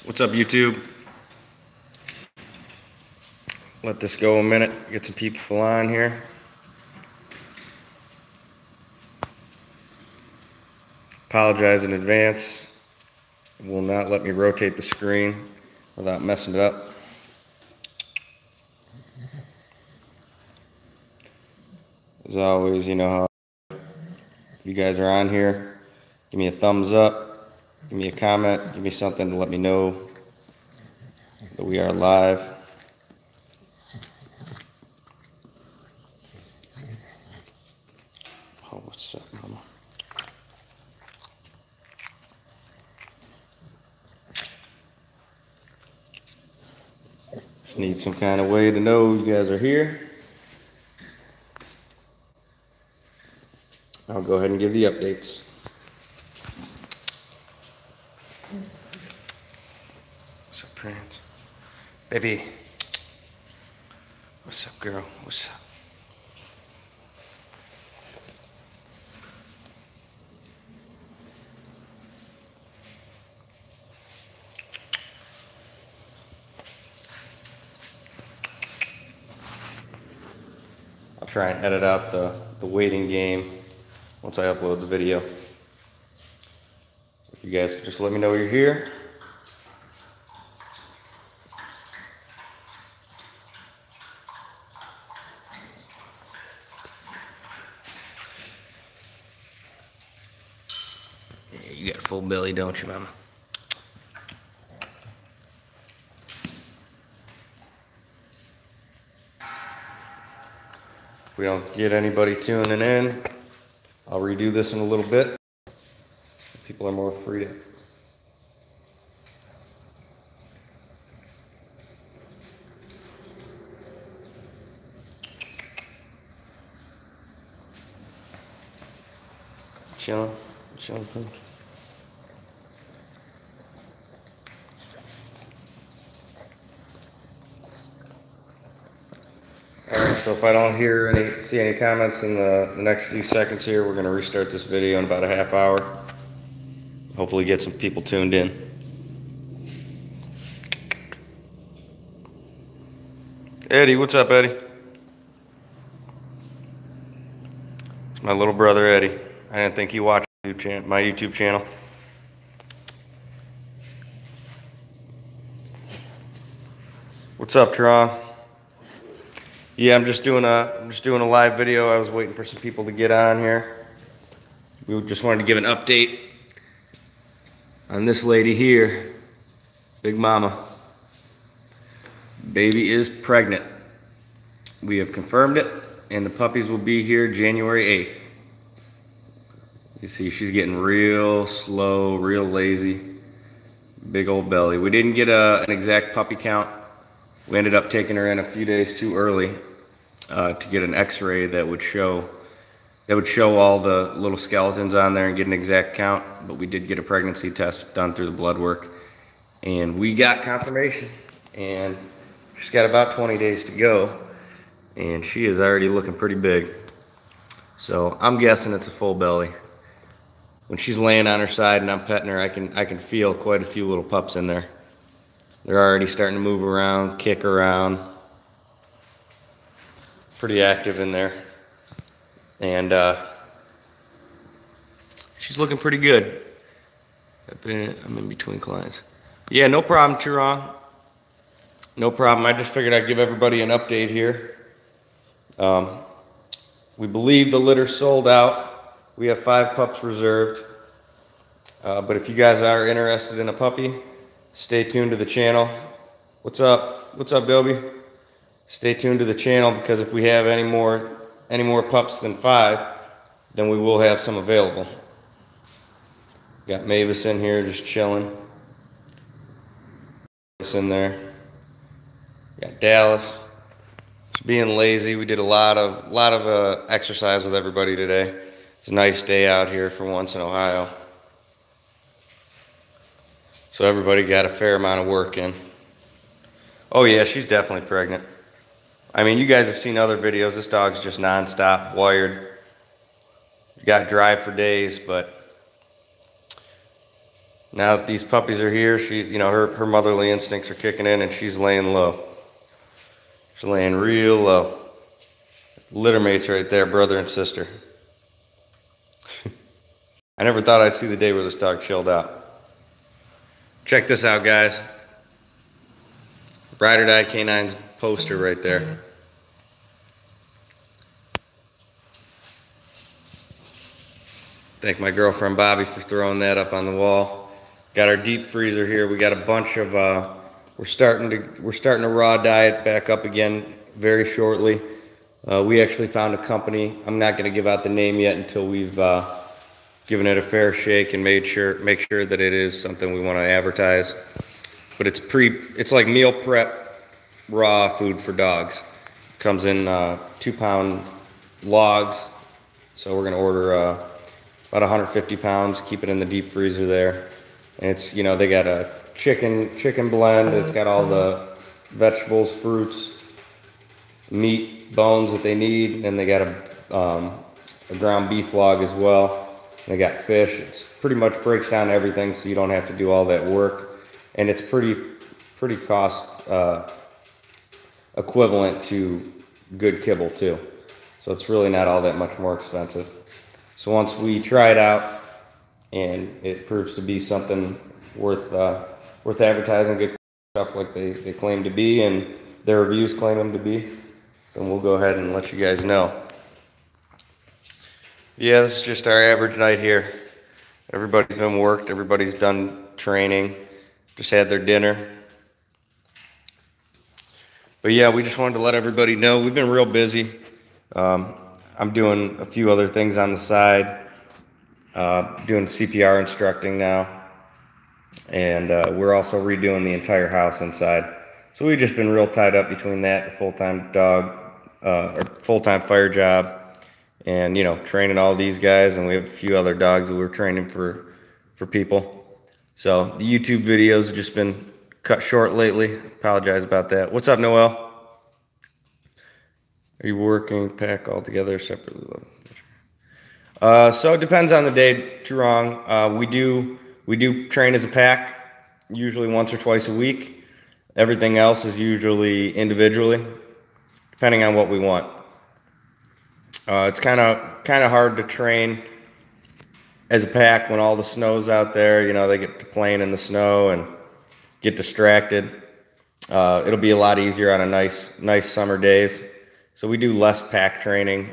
What's up, YouTube? Let this go a minute, get some people on here. Apologize in advance. It will not let me rotate the screen without messing it up. As always, you know how you guys are on here. Give me a thumbs up, give me a comment, give me something to let me know that we are live. Oh, what's up, mama? Just need some kind of way to know you guys are here. I'll go ahead and give the updates. What's up, Prince? Baby. What's up, girl? What's up? I'll try and edit out the waiting game once I upload the video. If you guys could just let me know you're here. Yeah, you got a full belly, don't you, mama? If we don't get anybody tuning in, I'll redo this in a little bit. People are more free to. Chilling, thing. Alright, so if I don't see any comments in the next few seconds here, we're going to restart this video in about a half hour. Hopefully get some people tuned in. Eddie, what's up, Eddie? It's my little brother, Eddie. I didn't think he watched my YouTube channel. What's up, Tron? Yeah, I'm just doing a live video. I was waiting for some people to get on here. We just wanted to give an update on this lady here, Big Mama. Baby is pregnant. We have confirmed it, and the puppies will be here January 8th. You see, she's getting real slow, real lazy. Big old belly. We didn't get an exact puppy count. We ended up taking her in a few days too early to get an x-ray that would show all the little skeletons on there and get an exact count. But we did get a pregnancy test done through the blood work, and we got confirmation. And she's got about 20 days to go, and she is already looking pretty big. So I'm guessing it's a full belly. When she's laying on her side and I'm petting her, I can feel quite a few little pups in there. They're already starting to move around, kick around. Pretty active in there. And she's looking pretty good. I'm in between clients. Yeah, no problem, Turon. No problem. I just figured I'd give everybody an update here. We believe the litter sold out. We have 5 pups reserved. But if you guys are interested in a puppy, stay tuned to the channel. What's up? What's up, Bilby? Stay tuned to the channel, because if we have any more pups than 5, then we will have some available. Got Mavis in here just chilling. In there. Got Dallas. Just being lazy. We did a lot of exercise with everybody today. It's a nice day out here for once in Ohio. So everybody got a fair amount of work in. Oh yeah, she's definitely pregnant. I mean, you guys have seen other videos. This dog's just non-stop wired. Got drive for days, but Now that these puppies are here, her motherly instincts are kicking in, and she's laying low. She's laying real low. Litter mates right there, brother and sister. I never thought I'd see the day where this dog chilled out. Check this out, guys. Ride or Die Canine's poster right there. Thank my girlfriend Bobby for throwing that up on the wall. Got our deep freezer here. We got a bunch of we're starting to raw diet back up again very shortly. We actually found a company. I'm not going to give out the name yet until we've given it a fair shake and make sure that it is something we want to advertise. But it's like meal prep raw food for dogs. Comes in 2-pound logs. So we're going to order about 150 pounds, keep it in the deep freezer there. And it's, they got a chicken blend. It's got all the vegetables, fruits, meat, bones that they need. And they got a ground beef log as well. And they got fish. It's pretty much breaks down everything, so you don't have to do all that work. And it's pretty cost equivalent to good kibble too. So it's really not all that much more expensive. So once we try it out and it proves to be something worth advertising, good stuff like they claim to be and their reviews claim them to be, then we'll go ahead and let you guys know. Yeah, this is just our average night here. Everybody's been worked, everybody's done training, just had their dinner. But yeah, we just wanted to let everybody know we've been real busy. I'm doing a few other things on the side, doing CPR instructing now, and we're also redoing the entire house inside. So we've just been real tied up between that, the full-time or full-time fire job, and training all these guys, and we have a few other dogs that we're training for people. So the YouTube videos have just been cut short lately. Apologize about that. What's up, Noel? Are you working pack all together separately? So it depends on the day. Too wrong. We do train as a pack, usually once or twice a week. Everything else is usually individually, depending on what we want. It's kind of hard to train as a pack when all the snow's out there. They get to playing in the snow and get distracted. It'll be a lot easier on a nice summer days. So we do less pack training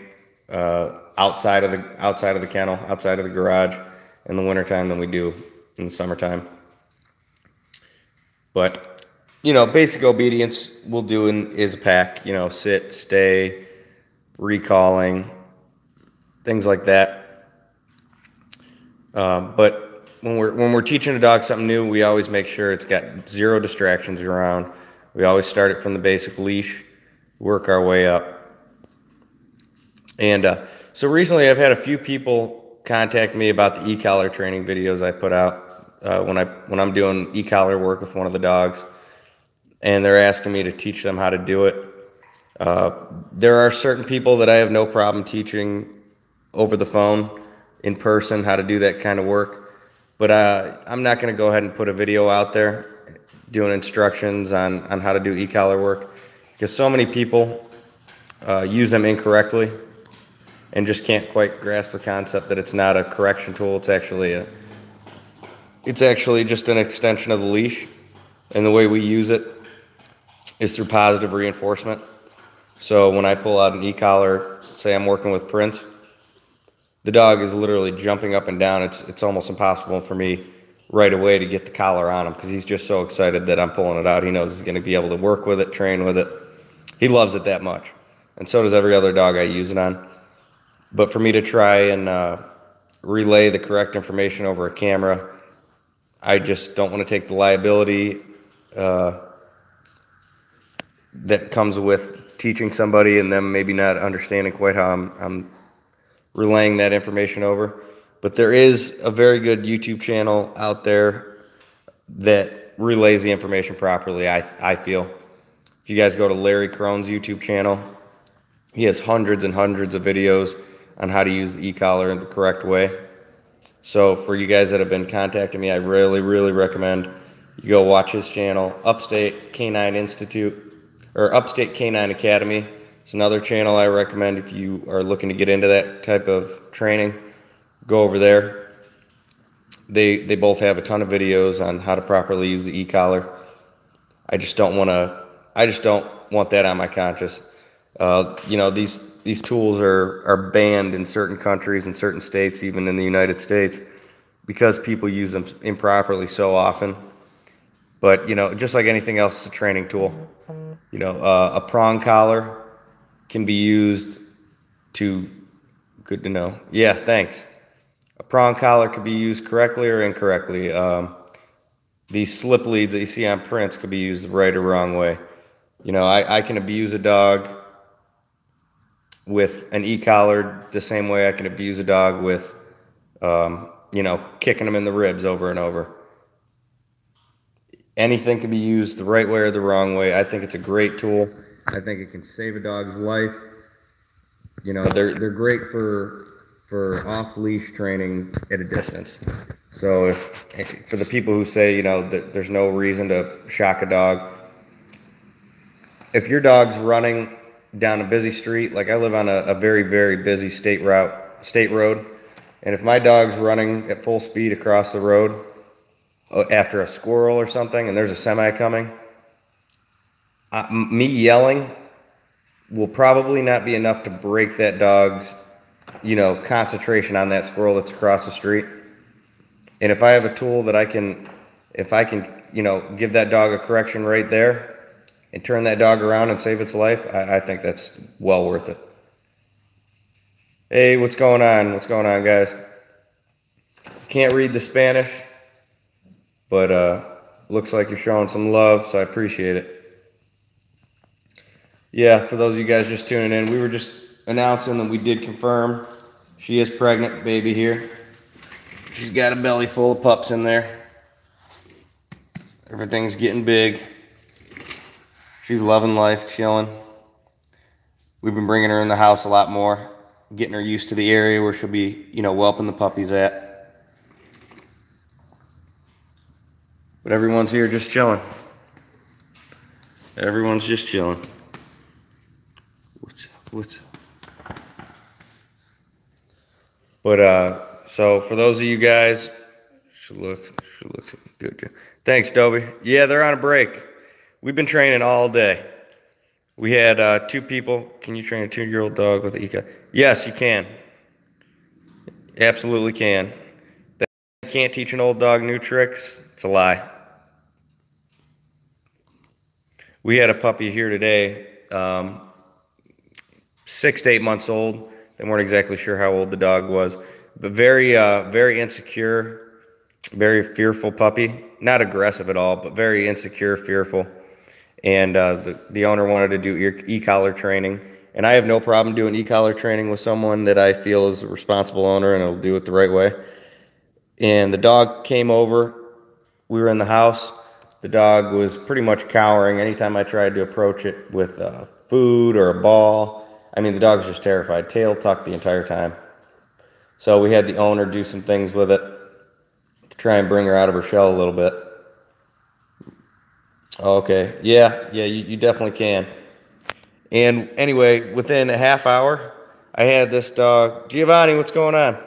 outside of the kennel, outside of the garage in the wintertime than we do in the summertime. But basic obedience we'll do is a pack. Sit, stay, recalling, things like that. But when we're teaching a dog something new, we always make sure it's got 0 distractions around. We always start it from the basic leash, work our way up. And so recently I've had a few people contact me about the e-collar training videos I put out when I'm doing e-collar work with one of the dogs, and they're asking me to teach them how to do it. There are certain people that I have no problem teaching over the phone, in person, how to do that kind of work. But I'm not going to go ahead and put a video out there doing instructions on how to do e-collar work, because so many people use them incorrectly and just can't quite grasp the concept that it's not a correction tool. It's actually just an extension of the leash, and the way we use it is through positive reinforcement. So when I pull out an e-collar, say I'm working with Prince, the dog is literally jumping up and down. It's almost impossible for me right away to get the collar on him, because he's just so excited that I'm pulling it out. He knows he's going to be able to work with it, train with it. He loves it that much, and so does every other dog I use it on. But for me to try and relay the correct information over a camera, I just don't want to take the liability that comes with teaching somebody and them maybe not understanding quite how I'm relaying that information over. But there is a very good YouTube channel out there that relays the information properly, I feel. If you guys go to Larry Crone's YouTube channel, he has hundreds and hundreds of videos on how to use the e-collar in the correct way. So for you guys that have been contacting me, I really recommend you go watch his channel, Upstate Canine Institute, or Upstate Canine Academy. It's another channel I recommend if you are looking to get into that type of training. Go over there. They both have a ton of videos on how to properly use the e-collar. I just don't want that on my conscience. You know, these tools are banned in certain countries and certain states, even in the United States, because people use them improperly so often. But, you know, just like anything else, it's a training tool. You know, a prong collar can be used to, good to know. Yeah, thanks. A prong collar could be used correctly or incorrectly. These slip leads that you see on prints could be used the right or wrong way. You know, I can abuse a dog with an e-collar the same way I can abuse a dog with, you know, kicking them in the ribs over and over. Anything can be used the right way or the wrong way. I think it's a great tool. I think it can save a dog's life. You know, they're great for off-leash training at a distance. So if for the people who say, you know, that there's no reason to shock a dog, if your dog's running down a busy street, like I live on a very busy state road, and if my dog's running at full speed across the road after a squirrel or something, and there's a semi coming, me yelling will probably not be enough to break that dog's, you know, concentration on that squirrel that's across the street. And if I have a tool that if I can, you know, give that dog a correction right there and turn that dog around and save its life, I think that's well worth it. Hey, what's going on? What's going on, guys? Can't read the Spanish, but looks like you're showing some love, so I appreciate it. Yeah, for those of you guys just tuning in, we were just announcing that we did confirm she is pregnant, baby here. She's got a belly full of pups in there. Everything's getting big. She's loving life, chilling. We've been bringing her in the house a lot more, getting her used to the area where she'll be, you know, whelping the puppies at. But everyone's here just chilling. Everyone's just chilling. What's up? But so for those of you guys, should look good. Thanks, Dobie. Yeah, they're on a break. We've been training all day. We had 2 people. Can you train a 2-year-old dog with an e-collar? Yes, you can. Absolutely can. That you can't teach an old dog new tricks, it's a lie. We had a puppy here today, 6 to 8 months old. They weren't exactly sure how old the dog was, but very insecure, very fearful puppy. Not aggressive at all, but very insecure, fearful. And the owner wanted to do e-collar training, and I have no problem doing e-collar training with someone that I feel is a responsible owner and will do it the right way. And the dog came over. We were in the house. The dog was pretty much cowering anytime I tried to approach it with food or a ball. I mean, the dog was just terrified, tail tucked the entire time. So we had the owner do some things with it to try and bring her out of her shell a little bit. Okay, yeah, you definitely can. And anyway, within a half hour, I had this dog, Giovanni, what's going on?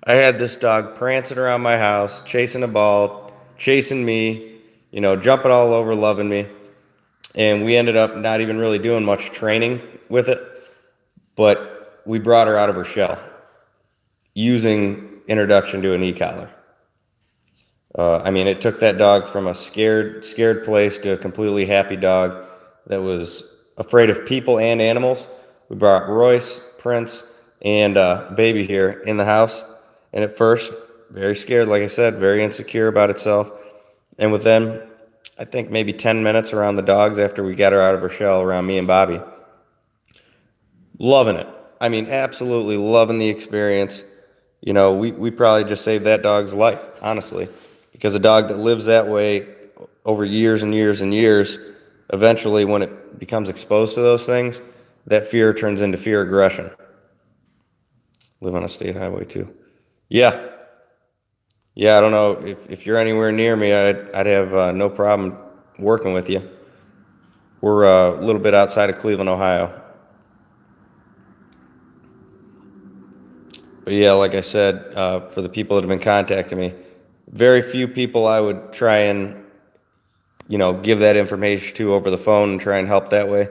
I had this dog prancing around my house, chasing a ball, chasing me, you know, jumping all over, loving me. And we ended up not even really doing much training with it, but we brought her out of her shell using introduction to an e-collar. I mean, it took that dog from a scared place to a completely happy dog that was afraid of people and animals. We brought Royce, Prince, and Baby here in the house. And at first, very scared, like I said, very insecure about itself. And within, I think, maybe 10 minutes around the dogs after we got her out of her shell, around me and Bobby, loving it. I mean, absolutely loving the experience. You know, we probably just saved that dog's life, honestly. Because a dog that lives that way over years and years and years, eventually when it becomes exposed to those things, that fear turns into fear aggression. Live on a state highway too. Yeah, Yeah, I don't know if you're anywhere near me, I'd have no problem working with you. We're a little bit outside of Cleveland, Ohio. But yeah, like I said, for the people that have been contacting me, very few people I would try and, give that information to over the phone and try and help that way.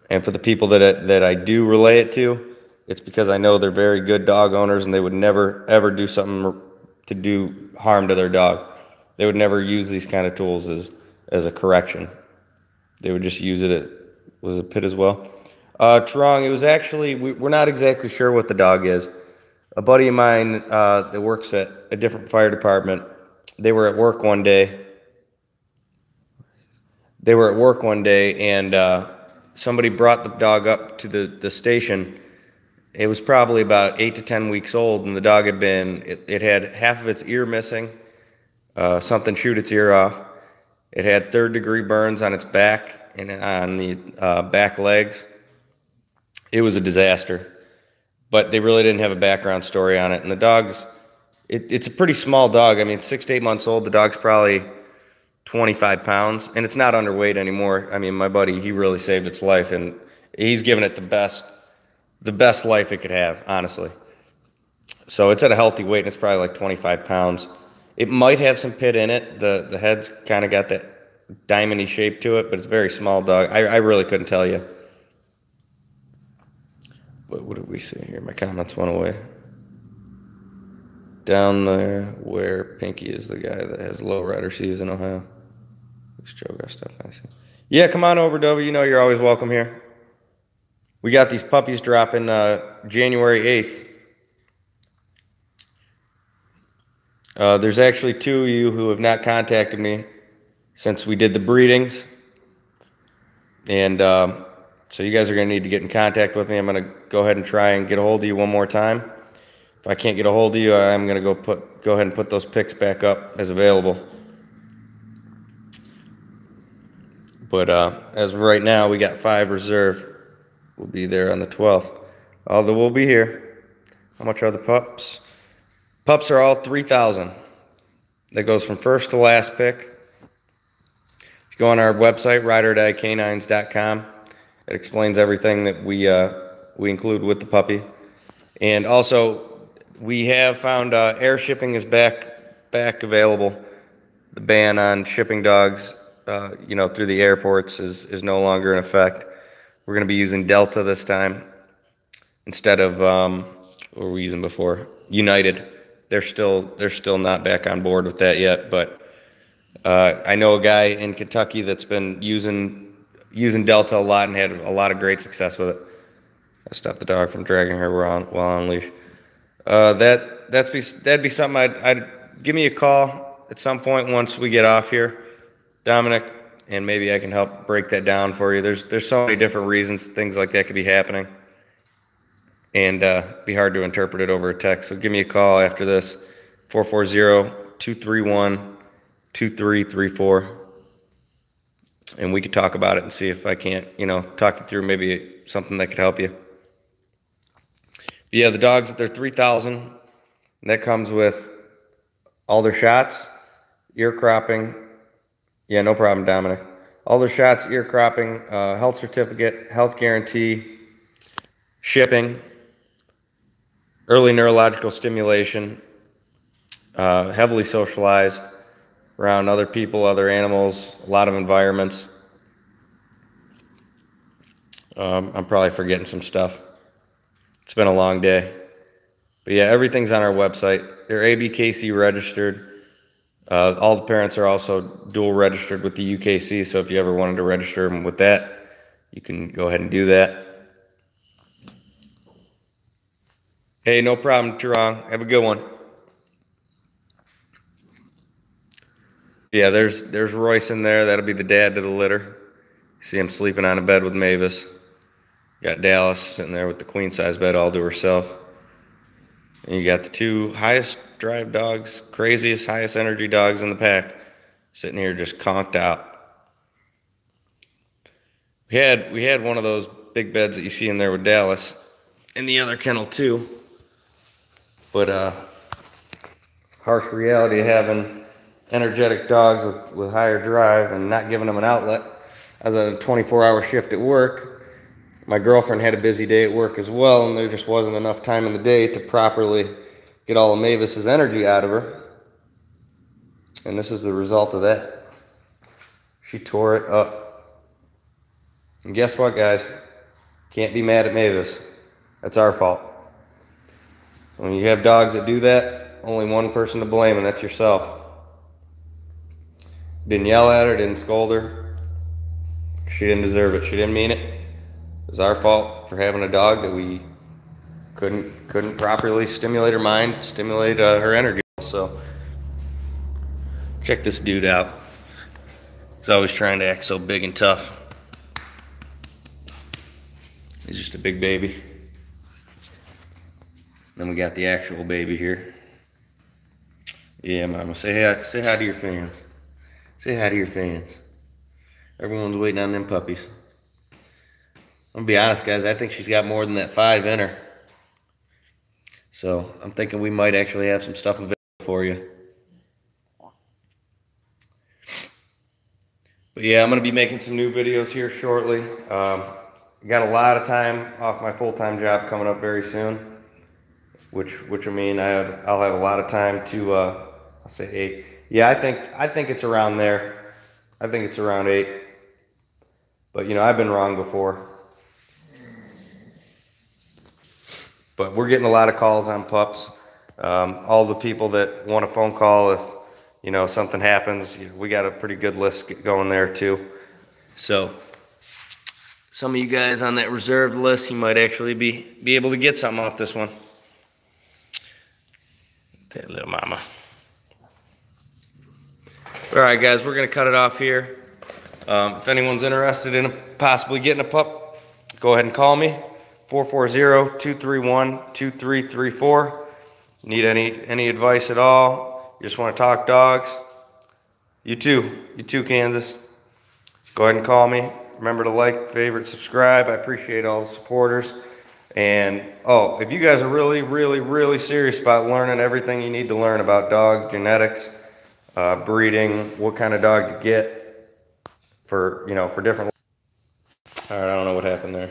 And for the people that I do relay it to, it's because I know they're very good dog owners and they would never ever do something to do harm to their dog. They would never use these kind of tools as a correction. They would just use it at, was it pit as well? Trong, it was actually, we're not exactly sure what the dog is. A buddy of mine that works at a different fire department, they were at work one day. They were at work one day and somebody brought the dog up to the station. It was probably about 8 to 10 weeks old, and the dog had been, it had half of its ear missing, something chewed its ear off. It had third-degree burns on its back and on the back legs. It was a disaster, but they really didn't have a background story on it. And the dog's, it's a pretty small dog. I mean, 6 to 8 months old. The dog's probably 25 pounds, and it's not underweight anymore. I mean, my buddy, he really saved its life, and he's given it the best life it could have, honestly. So it's at a healthy weight, and it's probably like 25 pounds. It might have some pit in it. The head's kind of got that diamondy shape to it, but it's a very small dog. I really couldn't tell you. What did we see here? My comments went away. Down there where Pinky is the guy that has low rider seas in Ohio. This Joe got stuff I see. Yeah, come on over, W. You know you're always welcome here. We got these puppies dropping January 8th. There's actually 2 of you who have not contacted me since we did the breedings. And so you guys are going to need to get in contact with me. I'm going to go ahead and try and get a hold of you one more time. If I can't get a hold of you, I'm going to go ahead and put those pics back up as available. But as of right now, we got 5 reserved. We'll be there on the 12th. Although we'll be here. How much are the pups? Pups are all $3,000. That goes from first to last pick. If you go on our website, rideordiecanines.com, it explains everything that we include with the puppy. And also, we have found air shipping is back available. The ban on shipping dogs, through the airports is no longer in effect. We're going to be using Delta this time instead of what were we using before? United. They're still not back on board with that yet, but I know a guy in Kentucky that's been using Delta a lot and had a lot of great success with it. I stopped the dog from dragging her while on leash. That'd be something I'd give me a call at some point once we get off here, Dominic, and maybe I can help break that down for you. There's so many different reasons things like that could be happening, and be hard to interpret it over a text. So give me a call after this, 440-231-2334, and we could talk about it and see if I can't, talk you through maybe something that could help you. But yeah, the dogs, they're $3,000, and that comes with all their shots, ear cropping. Yeah, no problem, Dominic. All their shots, ear cropping, health certificate, health guarantee, shipping, early neurological stimulation, heavily socialized around other people, other animals, a lot of environments. I'm probably forgetting some stuff. It's been a long day. But yeah, everything's on our website. They're ABKC registered. All the parents are also dual registered with the UKC, so if you ever wanted to register them with that, you can go ahead and do that. Hey, no problem, Turong. Have a good one. Yeah, there's Royce in there. That'll be the dad to the litter. See him sleeping on a bed with Mavis. Got Dallas sitting there with the queen size bed all to herself. And you got the 2 highest drive dogs, craziest, highest energy dogs in the pack, sitting here just conked out. We had one of those big beds that you see in there with Dallas in the other kennel too. But harsh reality of having energetic dogs with higher drive and not giving them an outlet. I was a 24-hour shift at work. My girlfriend had a busy day at work as well, and there just wasn't enough time in the day to properly get all of Mavis's energy out of her. And this is the result of that. She tore it up. And guess what, guys? Can't be mad at Mavis. That's our fault. When you have dogs that do that, only one person to blame, and that's yourself. Didn't yell at her, didn't scold her. She didn't deserve it. She didn't mean it. It was our fault for having a dog that we couldn't properly stimulate her mind, stimulate her energy. So check this dude out. He's always trying to act so big and tough. He's just a big baby. Then we got the actual baby here. Yeah, mama, say hi to your fans. Say hi to your fans. Everyone's waiting on them puppies. I'm gonna be honest, guys, I think she's got more than that 5 in her. So I'm thinking we might actually have some stuff available for you. But yeah, I'm gonna be making some new videos here shortly. Got a lot of time off my full-time job coming up very soon, which will mean I'll have a lot of time to I'll say 8. Yeah, I think it's around there. I think it's around 8. But you know, I've been wrong before. But we're getting a lot of calls on pups. All the people that want a phone call if you know something happens, we got a pretty good list going there too. So some of you guys on that reserved list, you might actually be able to get something off this one. That little mama. All right, guys, we're gonna cut it off here. If anyone's interested in possibly getting a pup, go ahead and call me. 440-231-2334. Need any advice at all? You just want to talk dogs? You too, Kansas. Go ahead and call me. Remember to like, favorite, subscribe. I appreciate all the supporters. And oh, if you guys are really serious about learning everything you need to learn about dogs, genetics, breeding, what kind of dog to get for different. All right, I don't know what happened there.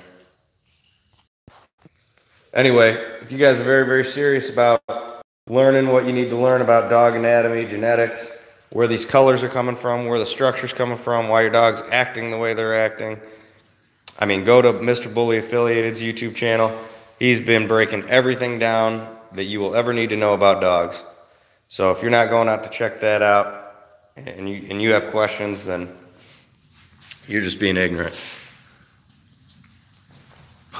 Anyway, if you guys are very serious about learning what you need to learn about dog anatomy, genetics, where these colors are coming from, where the structure's coming from, why your dog's acting the way they're acting, I mean, go to Mr. Bully Affiliated's YouTube channel. He's been breaking everything down that you will ever need to know about dogs. So if you're not going out to check that out and you have questions, then you're just being ignorant.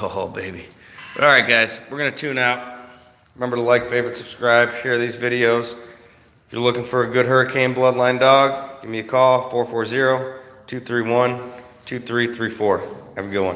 Oh, baby. But all right, guys, we're going to tune out. Remember to like, favorite, subscribe, share these videos. If you're looking for a good Hurricane Bloodline dog, give me a call, 440-231-2334. Have a good one.